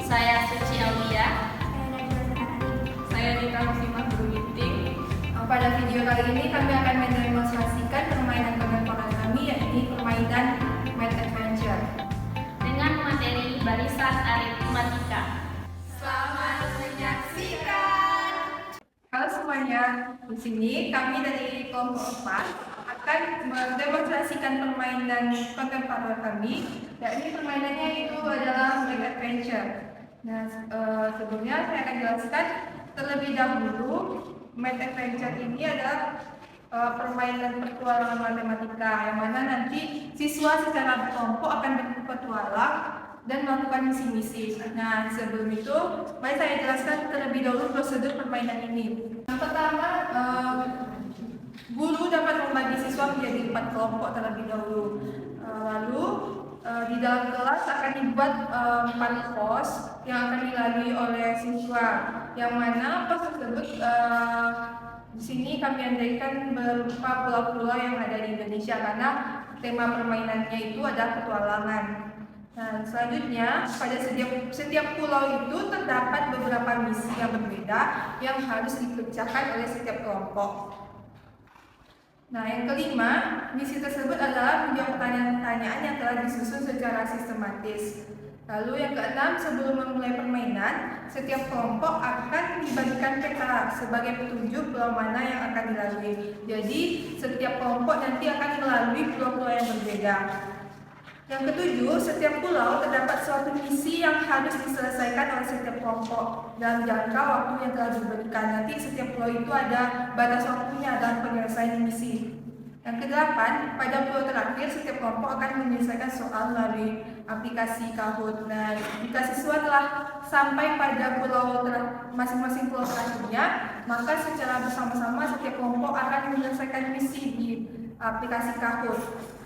Saya Suci Aulia. Saya Dita Muslimah Berwiting. Pada video kali ini kami akan mendemonstrasikan permainan kontemporer kami, yaitu permainan Math Adventure Dengan materi barisan aritmatika. Selamat menyaksikan. Halo semuanya, di sini kami dari kelompok 4 akan mendemonstrasikan permainan kontemporer kami, yakni permainannya itu adalah Math Adventure. Nah, sebelumnya saya akan jelaskan terlebih dahulu. Math Adventure ini adalah permainan petualangan matematika yang mana nanti siswa secara berkelompok akan berpetualang dan melakukan misi-misi. Nah, sebelum itu, mari saya jelaskan terlebih dahulu prosedur permainan ini. Yang pertama, guru dapat membagi siswa menjadi 4 kelompok terlebih dahulu. Lalu di dalam kelas akan dibuat 4 pos yang akan dilalui oleh siswa, yang mana pos tersebut di sini kami andaikan berupa pulau-pulau yang ada di Indonesia karena tema permainannya itu adalah petualangan. Nah, selanjutnya pada setiap pulau itu terdapat beberapa misi yang berbeda yang harus dikerjakan oleh setiap kelompok. Nah, yang kelima, misi tersebut adalah menjawab pertanyaan-pertanyaan yang telah disusun secara sistematis. Lalu yang keenam, sebelum memulai permainan, setiap kelompok akan dibagikan peta sebagai petunjuk pulau mana yang akan dilalui. Jadi, setiap kelompok nanti akan melalui pulau-pulau yang berbeda. Yang ketujuh, setiap pulau terdapat suatu misi yang harus diselesaikan oleh setiap kelompok dalam jangka waktu yang telah diberikan. Nanti setiap pulau itu ada batas waktunya dalam penyelesaian misi. Yang kedelapan, pada pulau terakhir setiap kelompok akan menyelesaikan soal melalui aplikasi Kahoot. Nah, jika siswa telah sampai pada pulau masing-masing pulau terakhirnya, maka secara bersama-sama setiap kelompok akan menyelesaikan misi di aplikasi Kahoot.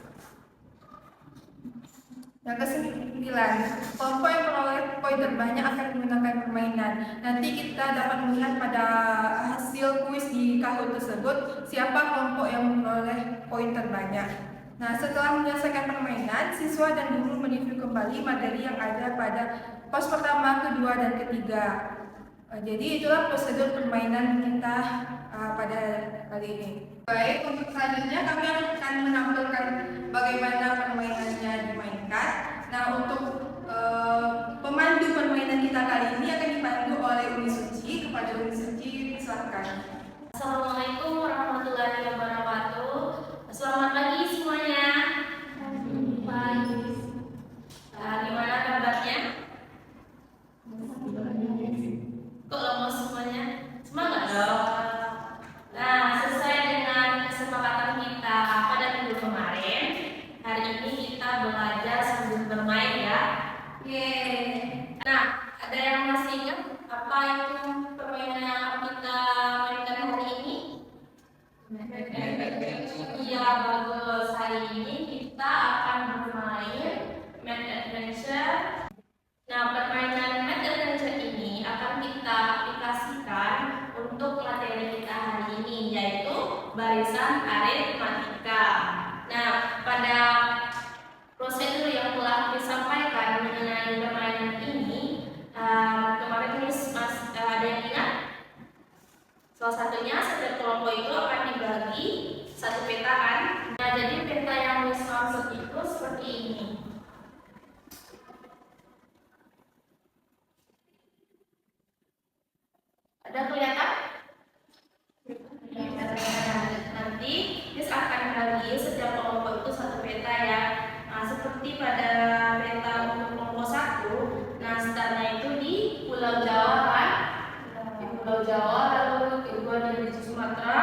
Yang ke-9, kelompok yang memperoleh poin terbanyak akan memenangkan permainan. Nanti kita dapat melihat pada hasil kuis di Kahoot tersebut siapa kelompok yang memperoleh poin terbanyak. Nah, setelah menyelesaikan permainan, siswa dan guru mereview kembali materi yang ada pada pos pertama, kedua, dan ketiga. Jadi itulah prosedur permainan kita pada kali ini. Baik, untuk selanjutnya kami akan menampilkan bagaimana permainannya dimainkan. Nah, untuk pemandu permainan kita kali ini akan dipandu oleh Uni Suci. Kepada Uni Suci, silakan. Assalamualaikum warahmatullahi wabarakatuh. Selamat pagi semuanya. Pagi. Gimana kabarnya? Kok lemas semuanya? Semangat dong. Nah, sesuai dengan kesepakatan kita pada minggu kemarin, hari ini kita belajar sambil bermain ya. Yeay. Nah, ada yang masih ingat apa itu permainan yang akan kita mainkan hari ini? Iya, bagus. Hari ini kita akan bermain Math Adventure. Nah, permainan Math Adventure ini akan kita aplikasikan untuk materi kita hari ini, yaitu barisan aritmatika. Nah, pada prosedur yang telah disampaikan mengenai permainan ini, kemarin ada yang ingat? Salah satunya setiap kelompok itu akan dibagi satu peta kan? Nah, jadi peta yang maksud itu seperti ini. Ada kelihatan? Nanti Miss akan bagi setiap kelompok itu satu peta ya. Nah, seperti pada peta untuk kelompok 1, nah startnya itu di Pulau Jawa kan? Di Pulau Jawa, lalu kedua di Sumatera,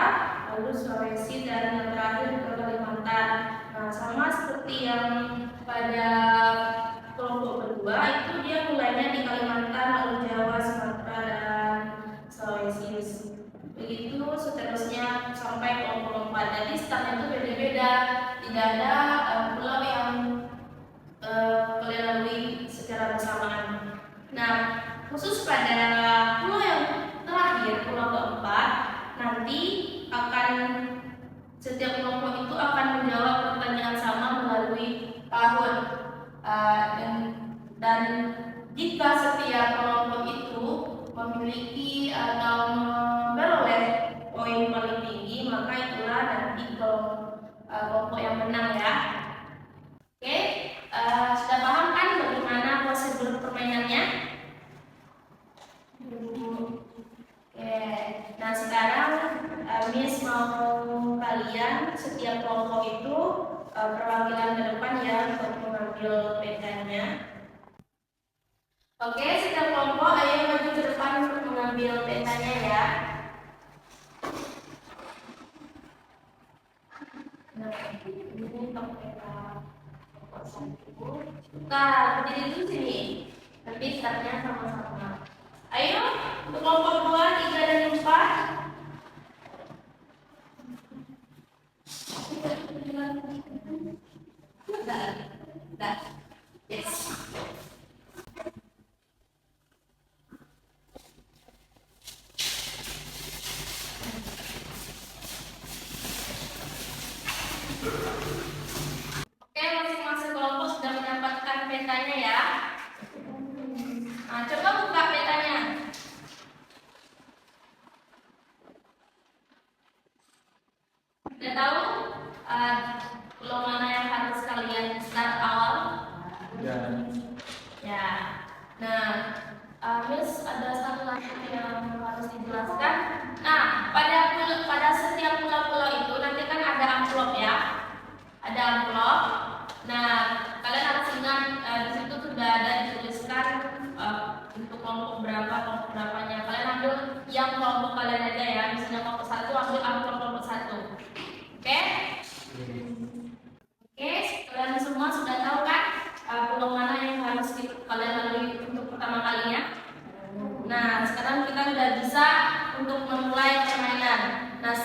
lalu Sulawesi, dan yang terakhir ke Kalimantan. Nah, sama seperti yang pada kelompok kedua itu dia mulainya di Kalimantan, lalu Jawa, Sumatera, dan Sulawesi. Begitu seterusnya sampai kelompok 4. Jadi startnya itu beda-beda. Tidak ada pulau yang kalian lalui secara bersamaan. Nah, khusus pada pulau yang terakhir, pulau keempat, nanti akan setiap kelompok itu akan menjawab pertanyaan sama melalui Kahoot. Dan jika setiap kelompok itu memiliki atau memperoleh poin paling tinggi, maka itulah nanti kelompok yang menang ya. Oke, sudah paham kan bagaimana prosedur permainannya? Oke, nah sekarang Miss mau kalian setiap kelompok itu perwakilan ke depan ya untuk mengambil petanya. Oke, setiap kelompok ayo maju ke depan untuk mengambil petanya ya. Nah, ini untuk peta kelompok 1. Nah, berdiri dulu sini. Nanti startnya sama-sama. Ayo, untuk kelompok 2, 3, dan 4. Dah. Yes. Oke, masing-masing kelompok sudah mendapatkan petanya ya. Nah, coba buka petanya. Sudah tahu pulau mana yang harus kalian start awal? Ya. Nah, Miss ada satu lagi yang harus dijelaskan. Nah, pada setiap pulau-pulau itu nanti kan ada amplop ya. Ada amplop. Nah, kalian harus ingat di situ sudah ada dituliskan untuk kelompok berapanya. Kalian ambil yang kelompok kalian aja ya. Misalnya kelompok 1 ambil amplop kelompok 1. Oke? Oke, kalian semua sudah tahu kan pulau mana yang harus kalian lalui untuk pertama kalinya? Nah, sekarang kita sudah bisa untuk memulai permainan. Nah,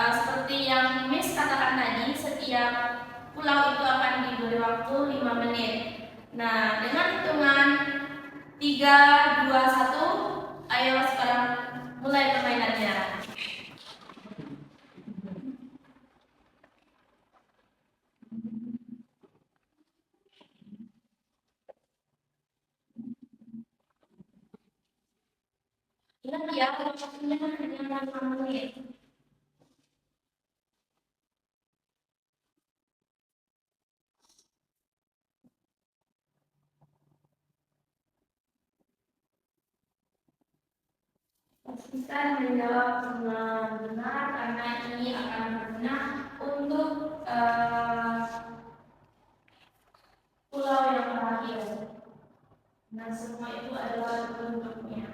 seperti yang Miss katakan tadi, setiap pulau itu akan diberi waktu 5 menit. Nah, dengan hitungan 3, 2, 1, ayo sekarang mulai permainannya. Ingat ya, waktunya hanya 5 menit. Pastikan menjawab dengan benar karena ini akan berguna untuk pulau yang terakhir. Nah, semua itu adalah bentuknya.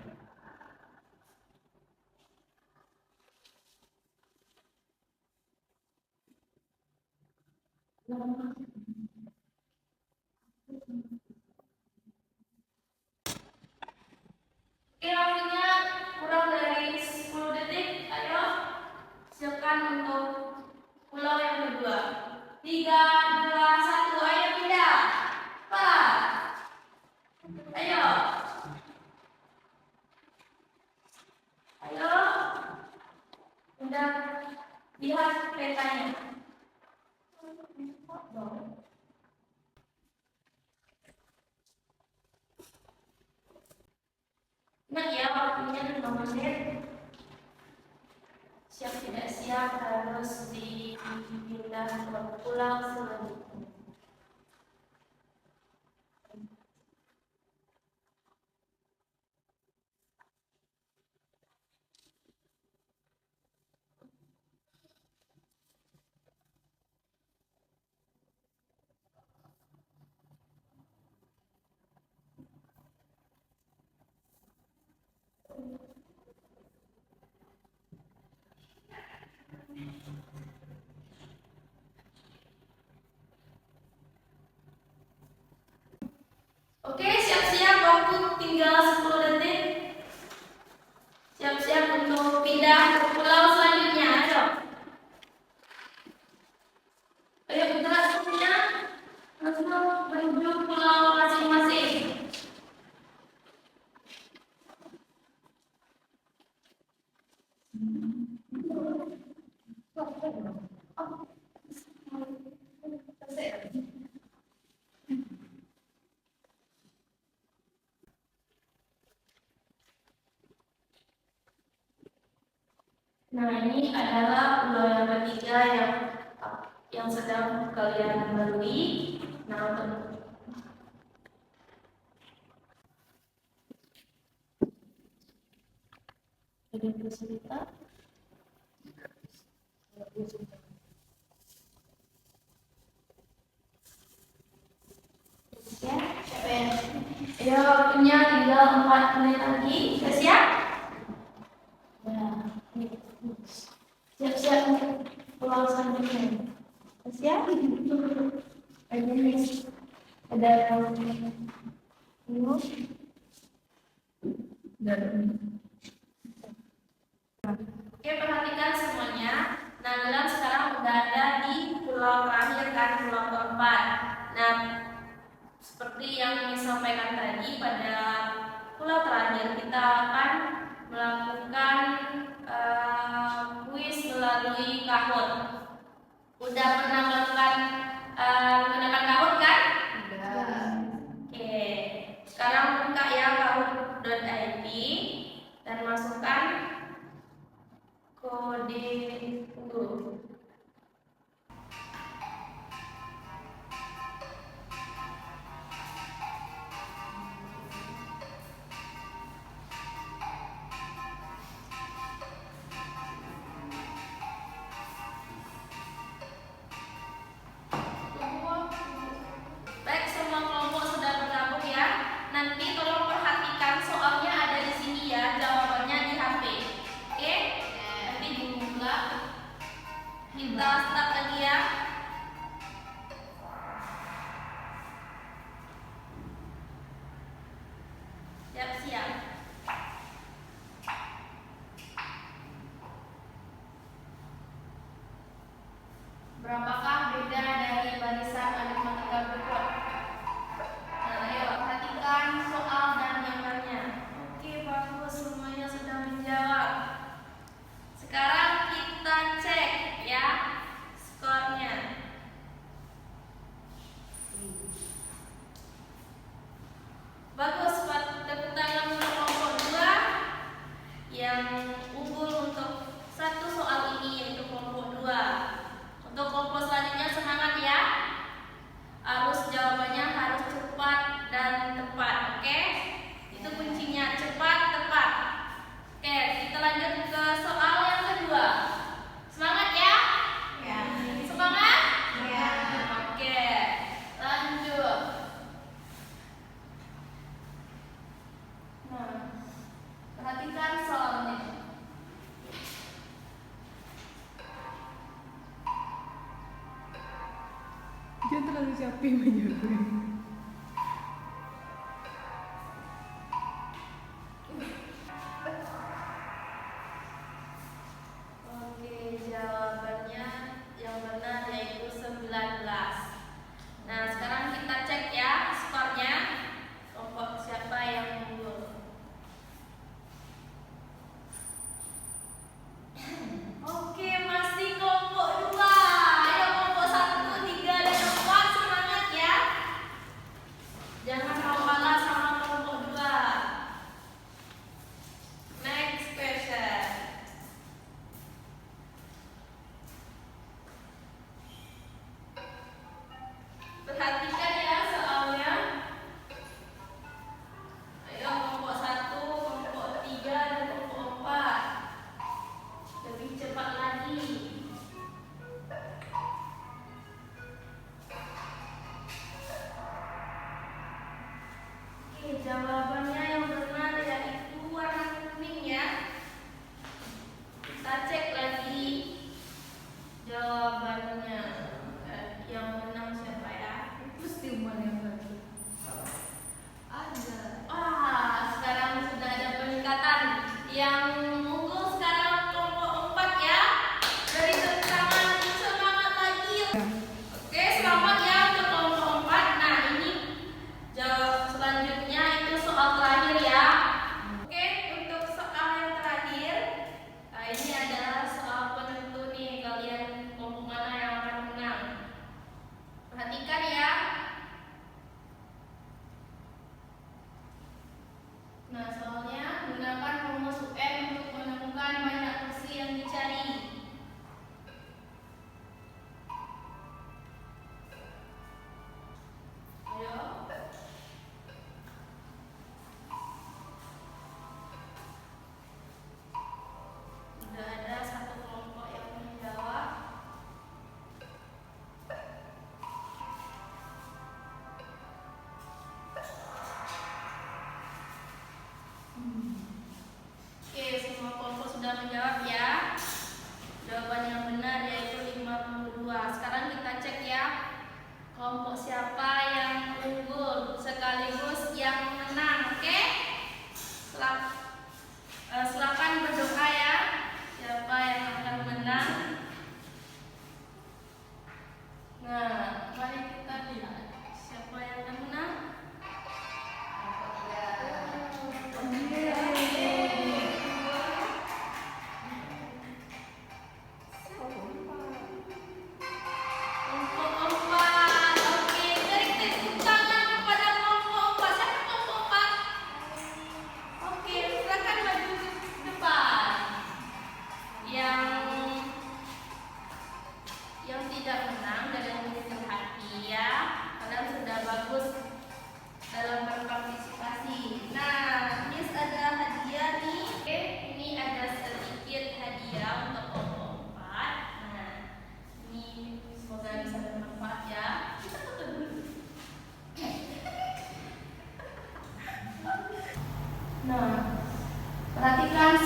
Oke, waktunya kurang dari 10 detik. Ayo, siapkan untuk pulau yang kedua. 3, 2, 1, ayo pindah. 4. Ayo. Ayo. Udah lihat petanya. Ingat ya, waktunya 5 menit. Siap tidak siap harus dipindah ke pulau selanjutnya. Nah, ini adalah pulau yang ketiga yang sedang kalian lalui. Nah, untuk cerita. Ya, ya, waktunya tinggal 4 menit lagi. Sudah siap? Ya, siap-siap untuk pulau selanjutnya. Sudah siap? Ada Oke, perhatikan semuanya. Nah, kalian sekarang udah ada di pulau terakhir kan, pulau keempat. Nah, seperti yang disampaikan tadi, pada pulau terakhir kita akan melakukan kuis melalui Kahoot. Udah pernah melakukan menggunakan Kahoot kan? Oke, sekarang buka ya kahoot.id dan masukkan kode dulu. Baik, semua kelompok sudah bergabung ya. Nanti tolong perhatikan soalnya ada di sini ya, jawabannya di HP. Oke? Nanti dibuka. Kita start lagi ya. Siap-siap. Berapakah beda dari barisan aritmatika berikut? Nah, ayo perhatikan soal dan gambarnya. Oke, bagus, semuanya sudah menjawab. Sekarang kita cek ya skornya. Bagus, tepuk tangan untuk kelompok 2 yang unggul untuk satu soal ini, yaitu kelompok 2. Untuk kelompok selanjutnya semangat ya. Harus jawabannya harus cepat dan tepat, oke? Itu kuncinya, cepat, tepat. Oke, kita lanjut ke soal yang kedua. Semangat ya? Ya. Semangat? Ya. Oke, lanjut. Nah, perhatikan soalnya. Jangan terlalu capek menjawab. Oke, jawabannya yang benar yaitu 19. Nah, sekarang kita cek ya skornya. Kelompok siapa yang unggul? Oke, masih kelompok 2. Ayo kelompok 1, 3, dan 4 semangat ya. Jangan mau kalah sama kelompok 2. Next question. Perhatikan ya soalnya. Ayo kelompok 1, kelompok 3, dan kelompok 4. Lebih cepat lagi. Oke, jawabannya yang benar yaitu warna kuning ya. Kita cek lagi jawabannya. Yang menang siapa ya? Mesti umur yang lagi. Wah, sekarang sudah ada peningkatan. Yang unggul sekarang kelompok 4 ya. Dari tepuk tangan, semangat lagi. Oke, selamat ya untuk kelompok 4. Nah, ini jawab selanjutnya itu soal terakhir ya. Oke, untuk soal yang terakhir, nah ini adalah soal penentu nih, kalian kelompok mana yang akan menang. Perhatikan ya. Nah, soalnya gunakan rumus UN untuk menemukan banyak kursi yang dicari.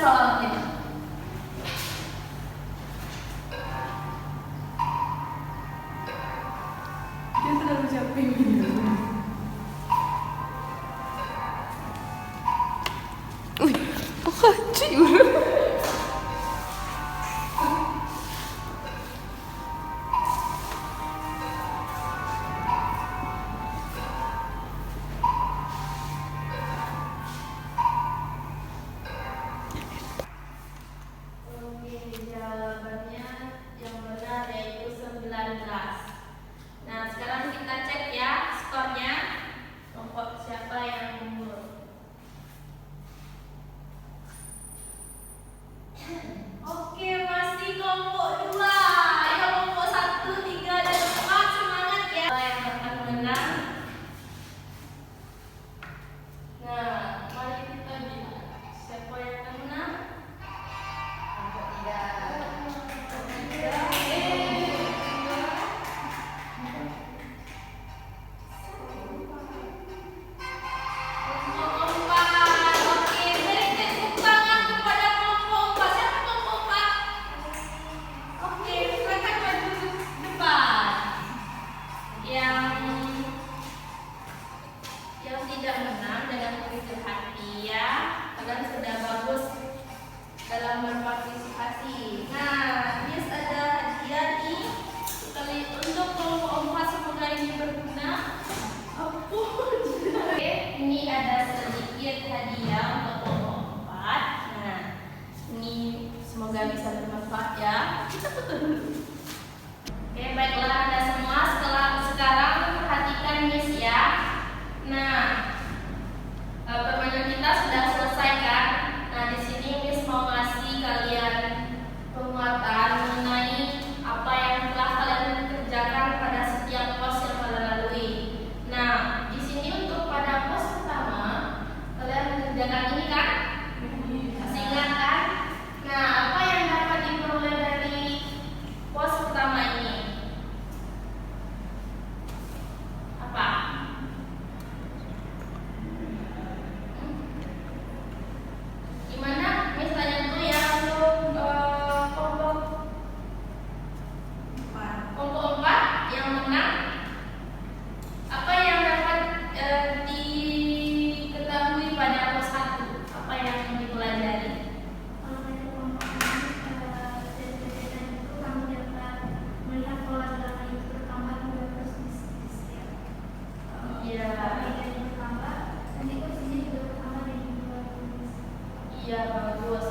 soalnya. Dia terlalu capek gitu. Oke, jawabannya yang benar yaitu 19. Nah, sekarang kita cek ya skornya. Kelompok siapa yang unggul? Oke, masih kelompok 2. Ya, kelompok 1, 3, dan 4. Semangat ya. Siapa yang akan menang? Nah, mari kita lihat siapa yang akan menang. Yang tidak menang dengan kecil hati ya, kalian sudah bagus dalam berpartisipasi. Nah, Miss ada hadiah nih sekali untuk kelompok 4, semoga ini berguna. Oke, ini ada sedikit hadiah untuk kelompok 4. Nah, ini semoga bisa bermanfaat ya. Oke, baiklah Anda semua, sekarang perhatikan Miss ya. Nah, permainan kita sudah selesai kan? Nah, di sini Miss mau ngasih kalian penguatan mengenai apa yang telah kalian kerjakan pada setiap pos yang kalian lalui. Nah, di sini untuk pada pos pertama kalian mengerjakan ini kan? Masih ingat kan? Nah, apa yang dapat diperoleh dari pos pertama ini? Apa? Gimana? Misalnya tuh ya untuk kelompok 4 yang menang, apa yang dapat diketahui pada pos 1? Apa yang dipelajari? Kalau dari kelompok dari kegiatan itu kami dapat melihat pola data itu bertambah hingga terus ya. Iya. Kegiatan yang bertambah, nanti kursinya juga bertambah dan juga terus. Iya, bagus.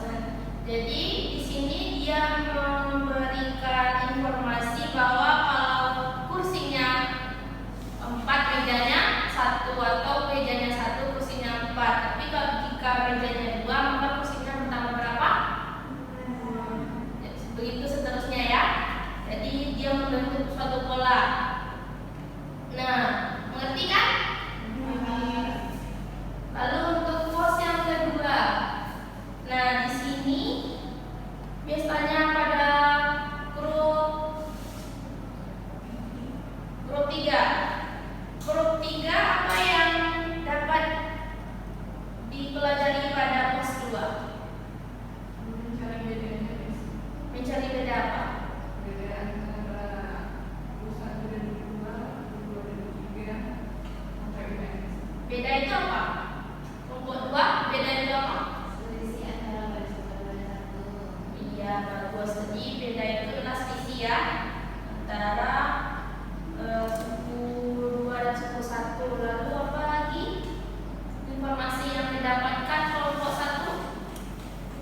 Jadi di sini dia memberikan informasi bahwa kalau kursinya 4, mejanya 1, atau mejanya 1, kursinya 4. Tapi kalau jika mejanya 2, maka kursinya bertambah berapa? Begitu seterusnya ya. Jadi dia membentuk suatu pola. Nah, mengerti kan? Lalu untuk pos yang kedua. Nah, di sini biasanya pada grup 3. Grup 3 apa yang dapat dipelajari pada pos 2? Mencari beda apa? Beda itu apa? Kelompok 2, beda itu apa? Selisih antara baris kedua dan satu. Iya, bagus. Jadi beda itu adalah selisih ya antara suku 2 dan suku 1. Lalu apa lagi informasi yang didapatkan kelompok 1?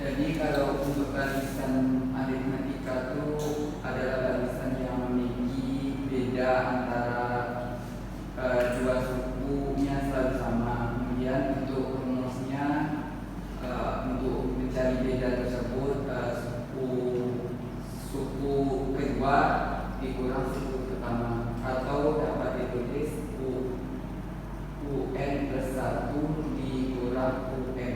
Jadi kalau untuk barisan aritmatika itu adalah barisan yang memiliki beda antara dua sukunya selalu sama. Kemudian untuk rumusnya untuk mencari beda tersebut suku kedua dikurang suku pertama, atau dapat ditulis UN plus 1 dikurang UN.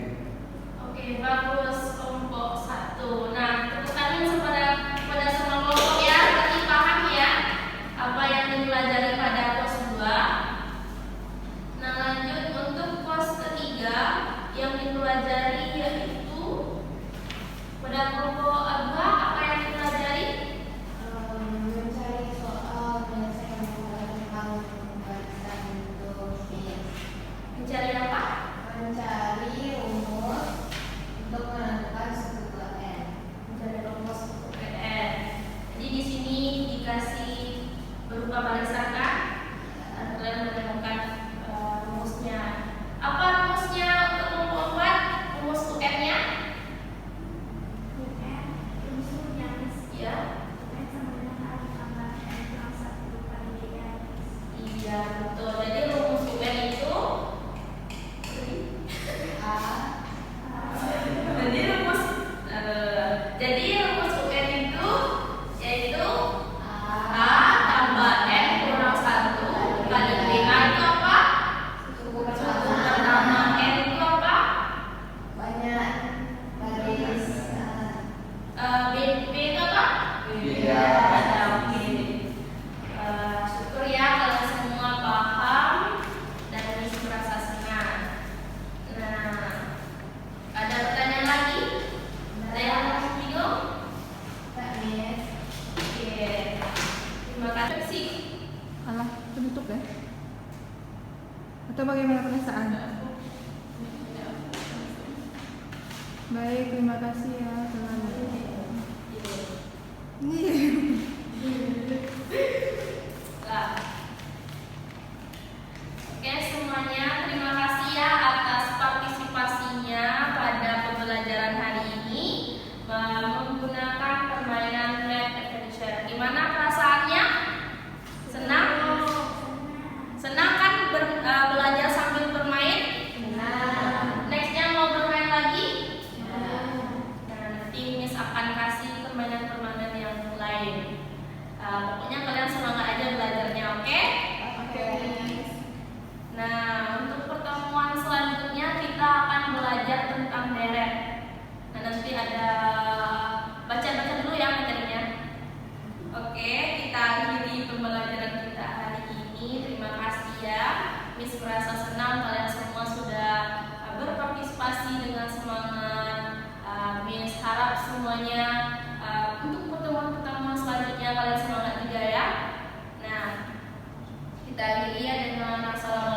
Oke, bagus kelompok 1. Nah, tepuk tangan pada semua kelompok ya, berarti paham ya apa yang dipelajari pada pos 2. Nah, lanjut untuk pos ketiga yang dipelajari yaitu Baik, terima kasih ya teman-teman. Nih. Nah, oke semuanya, terima kasih ya atas partisipasinya pada pembelajaran hari ini menggunakan permainan Red Adventure. Gimana perasaannya? Senang? Senang kan belajar sambil bermain? Nextnya mau bermain lagi? Nah, nanti Miss akan kasih permainan-permainan yang lain. Pokoknya kalian semangat aja belajarnya, oke? Nah, untuk pertemuan selanjutnya kita akan belajar tentang deret. Nah, nanti ada baca-baca dulu ya materinya. Oke, kita akhiri pembelajaran kita hari ini. Terima kasih ya. Miss merasa senang kalian semua sudah berpartisipasi dengan semangat. Miss harap semuanya untuk pertemuan-pertemuan selanjutnya kalian semangat juga ya. Nah, kita akhiri ya dengan assalamualaikum.